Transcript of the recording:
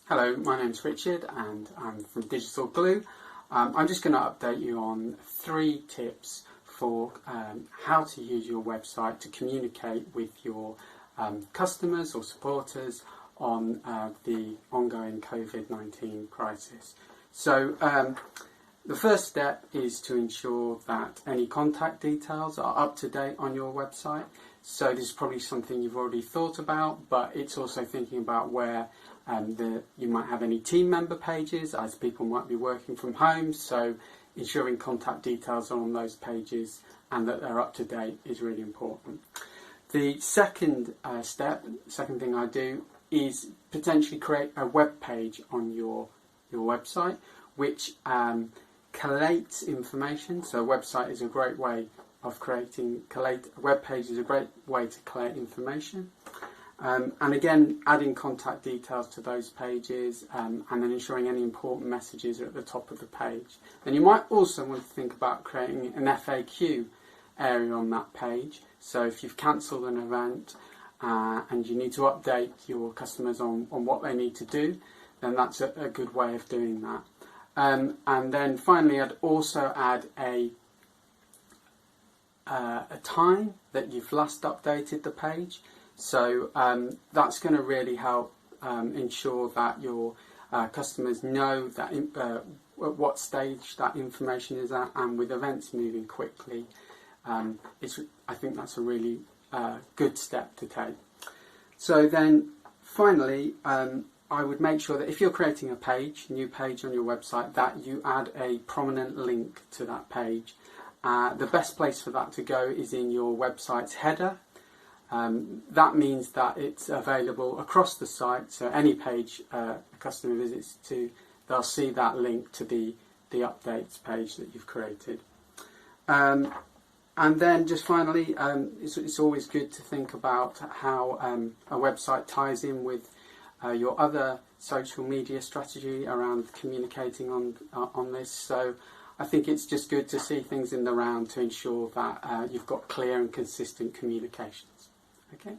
Hello, my name's Richard and I'm from Digital Glue. I'm just going to update you on 3 tips for how to use your website to communicate with your customers or supporters on the ongoing COVID-19 crisis. So the first step is to ensure that any contact details are up to date on your website. So this is probably something you've already thought about, but it's also thinking about where you might have any team member pages, as people might be working from home. So ensuring contact details are on those pages and that they're up to date is really important. The second second thing I do is potentially create a web page on your website which collates information. So a website is a great way of a web page is a great way to collate information. And again, adding contact details to those pages and then ensuring any important messages are at the top of the page. And you might also want to think about creating an FAQ area on that page. So if you've cancelled an event and you need to update your customers on what they need to do, then that's a good way of doing that. And then finally, I'd also add a time that you've last updated the page. So that's going to really help ensure that your customers know that at what stage that information is at, and with events moving quickly, I think that's a really good step to take. So then finally, I would make sure that if you're creating a new page on your website, that you add a prominent link to that page. The best place for that to go is in your website's header. That means that it's available across the site, so any page a customer visits to, they'll see that link to the updates page that you've created. And then just finally, it's always good to think about how a website ties in with your other social media strategy around communicating on this. So I think it's just good to see things in the round to ensure that you've got clear and consistent communications. Okay.